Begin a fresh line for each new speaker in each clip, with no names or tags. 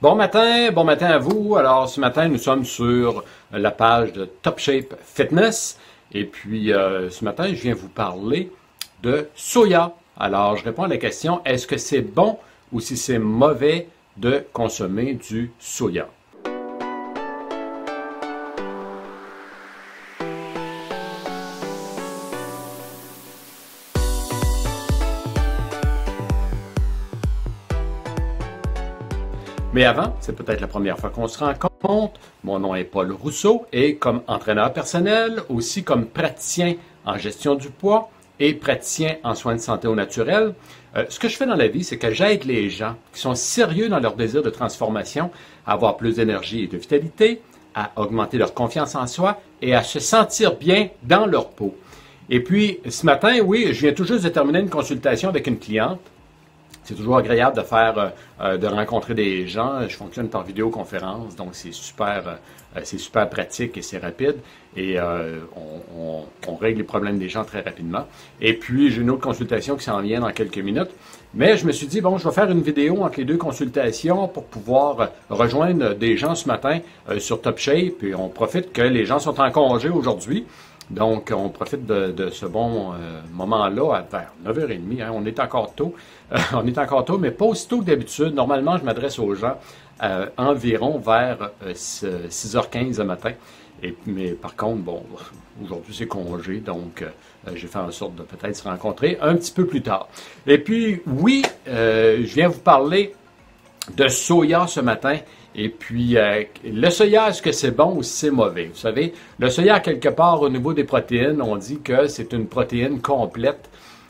Bon matin à vous. Alors ce matin, nous sommes sur la page de Top Shape Fitness. Et puis ce matin, je viens vous parler de soya. Alors je réponds à la question, est-ce que c'est bon ou si c'est mauvais de consommer du soya? Mais avant, c'est peut-être la première fois qu'on se rencontre. Mon nom est Paul Rousseau et comme entraîneur personnel, aussi comme praticien en gestion du poids et praticien en soins de santé au naturel, ce que je fais dans la vie, c'est que j'aide les gens qui sont sérieux dans leur désir de transformation à avoir plus d'énergie et de vitalité, à augmenter leur confiance en soi et à se sentir bien dans leur peau. Et puis, ce matin, oui, je viens tout juste de terminer une consultation avec une cliente. C'est toujours agréable de rencontrer des gens. Je fonctionne par vidéoconférence, donc c'est super pratique et c'est rapide. Et on règle les problèmes des gens très rapidement. Et puis, j'ai une autre consultation qui s'en vient dans quelques minutes. Mais je me suis dit, bon, je vais faire une vidéo entre les deux consultations pour pouvoir rejoindre des gens ce matin sur Top Shape. Et on profite que les gens sont en congé aujourd'hui. Donc, on profite de ce bon moment-là vers 9h30. Hein, on est encore tôt. On est encore tôt, mais pas aussi tôt que d'habitude. Normalement, je m'adresse aux gens environ vers 6h15 le matin. Mais par contre, bon, aujourd'hui c'est congé, donc j'ai fait en sorte de peut-être se rencontrer un petit peu plus tard. Et puis, oui, je viens vous parler de soya ce matin. Et puis, le soya, est-ce que c'est bon ou si c'est mauvais? Vous savez, le soya, quelque part, au niveau des protéines, on dit que c'est une protéine complète.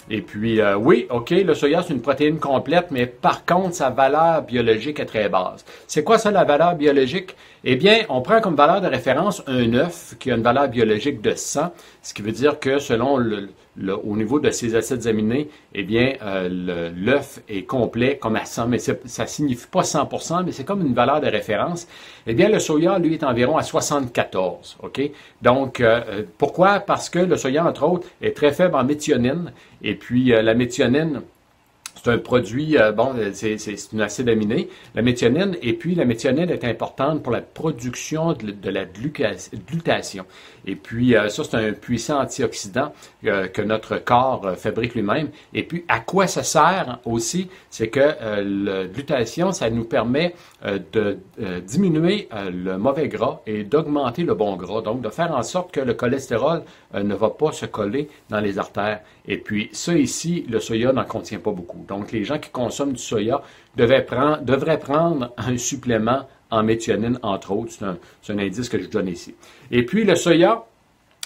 Et puis, oui, OK, le soya, c'est une protéine complète, mais par contre, sa valeur biologique est très basse. C'est quoi ça, la valeur biologique? Eh bien, on prend comme valeur de référence un œuf qui a une valeur biologique de 100, ce qui veut dire que selon au niveau de ses acides aminés, eh bien, l'œuf est complet comme à 100, mais ça signifie pas 100%, mais c'est comme une valeur de référence. Eh bien, le soya, lui, est environ à 74, OK? Donc, pourquoi? Parce que le soya, entre autres, est très faible en méthionine, et puis la méthionine, c'est un produit, c'est une acide aminé, la méthionine, et puis la méthionine est importante pour la production de la glutation. Et puis, ça, c'est un puissant antioxydant que notre corps fabrique lui-même. Et puis, à quoi ça sert aussi? C'est que la glutation, ça nous permet de diminuer le mauvais gras et d'augmenter le bon gras. Donc, de faire en sorte que le cholestérol ne va pas se coller dans les artères. Et puis, ça ici, le soya n'en contient pas beaucoup. Donc, les gens qui consomment du soya devraient prendre un supplément en méthionine, entre autres. C'est un indice que je donne ici. Et puis, le soya,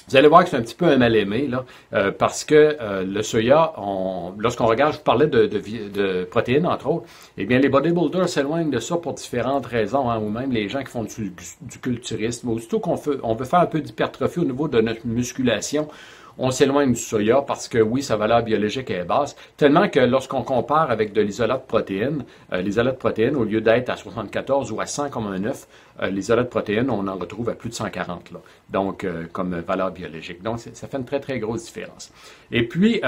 vous allez voir que c'est un petit peu un mal-aimé, là, parce que le soya, lorsqu'on regarde, je vous parlais de protéines, entre autres, eh bien, les bodybuilders s'éloignent de ça pour différentes raisons, hein, ou même les gens qui font du culturisme. Aussitôt on veut faire un peu d'hypertrophie au niveau de notre musculation, on s'éloigne du soya parce que oui, sa valeur biologique est basse, tellement que lorsqu'on compare avec de l'isolat de protéines, l'isolat de protéines, au lieu d'être à 74 ou à 100 comme un œuf, l'isolat de protéines, on en retrouve à plus de 140, là, donc comme valeur biologique. Donc, ça fait une très, très grosse différence. Et puis,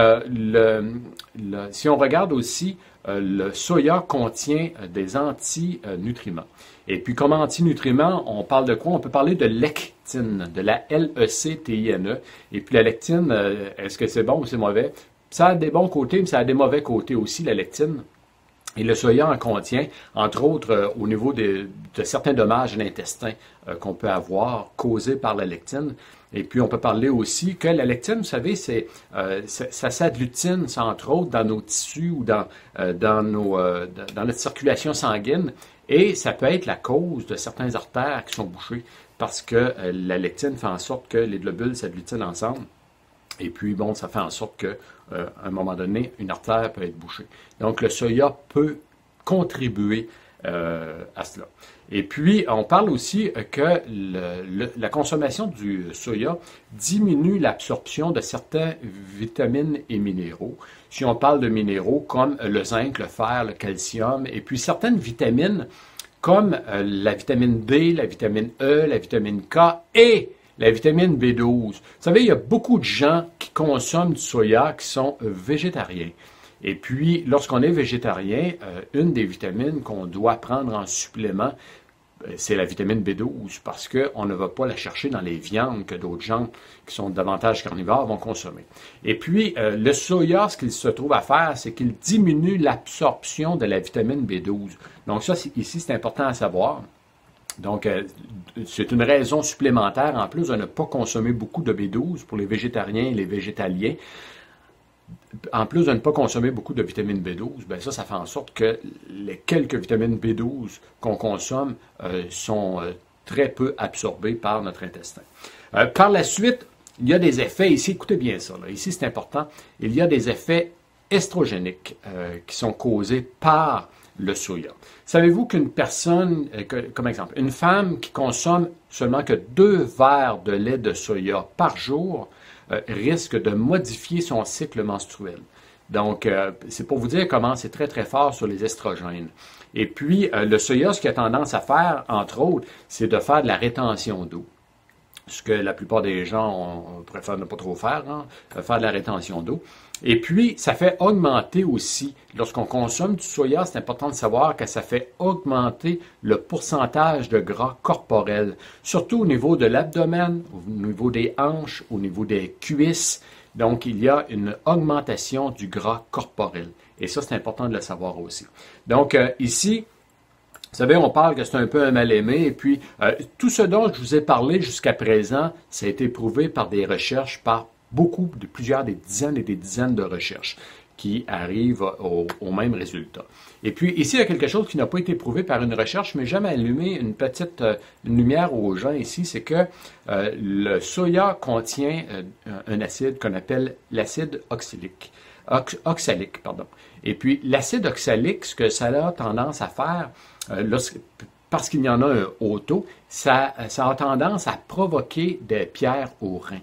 si on regarde aussi, le soya contient des antinutriments. Et puis, comme antinutriments, on parle de quoi? On peut parler de lectine, de la Lectine. Et puis, la lectine, est-ce que c'est bon ou c'est mauvais? Ça a des bons côtés, mais ça a des mauvais côtés aussi, la lectine. Et le soya en contient, entre autres, au niveau de certains dommages à l'intestin qu'on peut avoir causés par la lectine. Et puis, on peut parler aussi que la lectine, vous savez, ça s'agglutine, entre autres, dans nos tissus ou dans notre circulation sanguine. Et ça peut être la cause de certaines artères qui sont bouchées parce que la lectine fait en sorte que les globules s'agglutinent ensemble. Et puis, bon, ça fait en sorte que, à un moment donné, une artère peut être bouchée. Donc, le soya peut contribuer à cela. Et puis, on parle aussi que la consommation du soya diminue l'absorption de certaines vitamines et minéraux. Si on parle de minéraux comme le zinc, le fer, le calcium, et puis certaines vitamines comme la vitamine D, la vitamine E, la vitamine K et la vitamine B12. Vous savez, il y a beaucoup de gens qui consomment du soya qui sont végétariens. Et puis, lorsqu'on est végétarien, une des vitamines qu'on doit prendre en supplément, c'est la vitamine B12 parce qu'on ne va pas la chercher dans les viandes que d'autres gens qui sont davantage carnivores vont consommer. Et puis, le soya, ce qu'il se trouve à faire, c'est qu'il diminue l'absorption de la vitamine B12. Donc ça, ici, c'est important à savoir. Donc, c'est une raison supplémentaire, en plus de ne pas consommer beaucoup de B12 pour les végétariens et les végétaliens. En plus de ne pas consommer beaucoup de vitamine B12, ben ça fait en sorte que les quelques vitamines B12 qu'on consomme sont très peu absorbées par notre intestin. Par la suite, il y a des effets, ici, écoutez bien ça, là, ici c'est important, il y a des effets estrogéniques qui sont causés par le soya. Savez-vous qu'une personne, comme exemple, une femme qui consomme seulement que 2 verres de lait de soya par jour risque de modifier son cycle menstruel. Donc, c'est pour vous dire comment c'est très, très fort sur les estrogènes. Et puis, le soya, ce qu'il a tendance à faire, entre autres, c'est de faire de la rétention d'eau. Ce que la plupart des gens on préfère ne pas trop faire, hein, faire de la rétention d'eau. Et puis, ça fait augmenter aussi, lorsqu'on consomme du soya, c'est important de savoir que ça fait augmenter le pourcentage de gras corporel, surtout au niveau de l'abdomen, au niveau des hanches, au niveau des cuisses. Donc, il y a une augmentation du gras corporel. Et ça, c'est important de le savoir aussi. Donc, ici, vous savez, on parle que c'est un peu un mal-aimé, et puis tout ce dont je vous ai parlé jusqu'à présent, ça a été prouvé par des recherches, par plusieurs des dizaines et des dizaines de recherches qui arrivent au même résultat. Et puis ici, il y a quelque chose qui n'a pas été prouvé par une recherche, mais j'aime allumer une petite lumière aux gens ici, c'est que le soya contient un acide qu'on appelle l'acide oxalique. Et puis l'acide oxalique, ce que ça a tendance à faire, parce qu'il y en a un haut taux, ça a tendance à provoquer des pierres aux reins.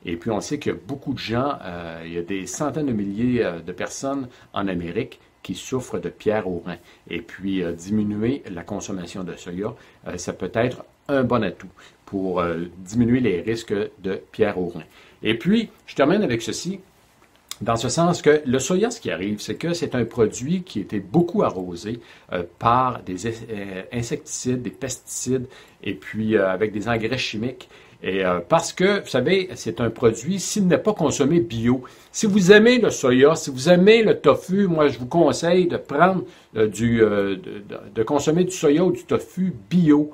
Et puis on sait qu'il y a beaucoup de gens, il y a des centaines de milliers de personnes en Amérique qui souffrent de pierres aux reins. Et puis diminuer la consommation de soya, ça peut être un bon atout pour diminuer les risques de pierres aux reins. Et puis, je termine avec ceci. Dans ce sens que le soya, ce qui arrive, c'est que c'est un produit qui a été beaucoup arrosé par des insecticides, des pesticides, et puis avec des engrais chimiques. Et parce que, vous savez, c'est un produit, s'il n'est pas consommé bio, si vous aimez le soya, si vous aimez le tofu, moi je vous conseille de prendre de consommer du soya ou du tofu bio.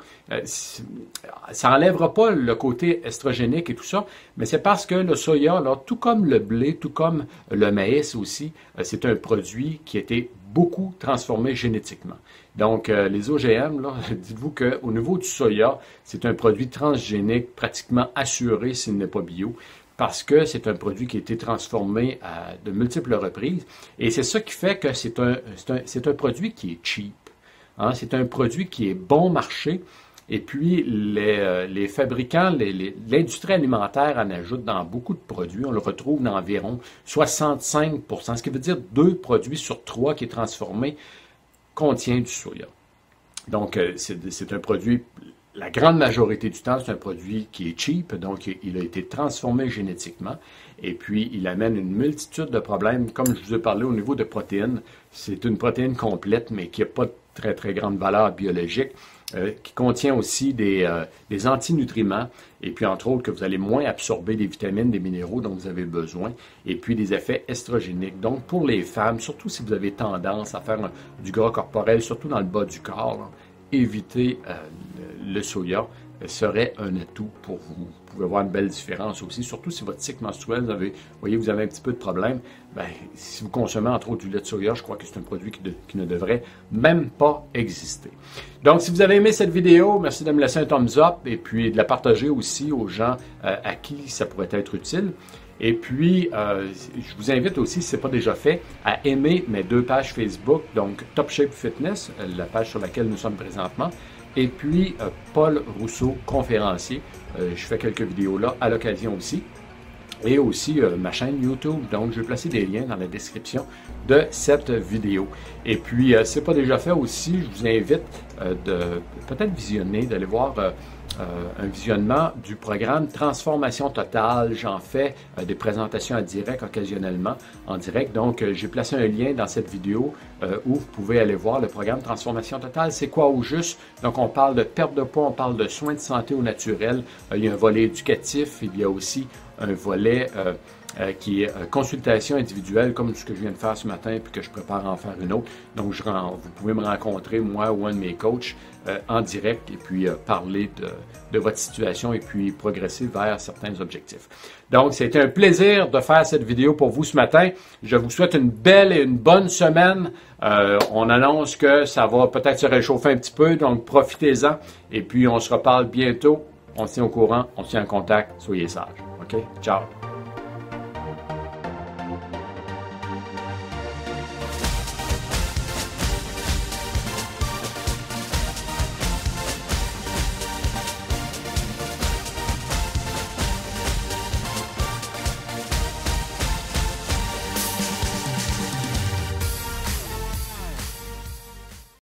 Ça n'enlèvera pas le côté estrogénique et tout ça, mais c'est parce que le soya, là, tout comme le blé, tout comme le maïs aussi, c'est un produit qui a été beaucoup transformé génétiquement. Donc, les OGM, là, dites-vous qu'au niveau du soya, c'est un produit transgénique pratiquement assuré s'il n'est pas bio, parce que c'est un produit qui a été transformé à de multiples reprises. Et c'est ça qui fait que c'est un produit qui est cheap. Hein? C'est un produit qui est bon marché. Et puis, les fabricants, l'industrie alimentaire en ajoute dans beaucoup de produits. On le retrouve dans environ 65%, ce qui veut dire 2 produits sur 3 qui est transformé contient du soya. Donc, c'est un produit, la grande majorité du temps, c'est un produit qui est cheap, donc il a été transformé génétiquement, et puis il amène une multitude de problèmes, comme je vous ai parlé au niveau de protéines. C'est une protéine complète, mais qui n'a pas de très, très grande valeur biologique, qui contient aussi des antinutriments, et puis entre autres que vous allez moins absorber des vitamines, des minéraux dont vous avez besoin, et puis des effets estrogéniques. Donc pour les femmes, surtout si vous avez tendance à faire du gras corporel, surtout dans le bas du corps, là, éviter le soya serait un atout pour vous. Vous pouvez voir une belle différence aussi, surtout si votre cycle menstruel, vous avez un petit peu de problème. Ben, si vous consommez entre autres du lait de soya, je crois que c'est un produit qui ne devrait même pas exister. Donc, si vous avez aimé cette vidéo, merci de me laisser un thumbs up et puis de la partager aussi aux gens à qui ça pourrait être utile. Et puis, je vous invite aussi, si ce n'est pas déjà fait, à aimer mes 2 pages Facebook, donc Top Shape Fitness, la page sur laquelle nous sommes présentement, et puis Paul Rousseau, conférencier. Je fais quelques vidéos là à l'occasion aussi. Et aussi ma chaîne YouTube. Donc, je vais placer des liens dans la description de cette vidéo. Et puis, si ce n'est pas déjà fait aussi, je vous invite de peut-être visionner, d'aller voir un visionnement du programme Transformation Totale. J'en fais des présentations en direct occasionnellement, en direct. Donc, j'ai placé un lien dans cette vidéo où vous pouvez aller voir le programme Transformation Totale. C'est quoi au juste? Donc, on parle de perte de poids, on parle de soins de santé au naturel. Il y a un volet éducatif, il y a aussi un volet qui est consultation individuelle, comme ce que je viens de faire ce matin, puis que je prépare à en faire une autre. Donc, vous pouvez me rencontrer, moi ou un de mes coachs, en direct, et puis parler de votre situation, et puis progresser vers certains objectifs. Donc, c'était un plaisir de faire cette vidéo pour vous ce matin. Je vous souhaite une belle et une bonne semaine. On annonce que ça va peut-être se réchauffer un petit peu, donc profitez-en, et puis on se reparle bientôt. On se tient au courant, on se tient en contact. Soyez sages. OK? Ciao!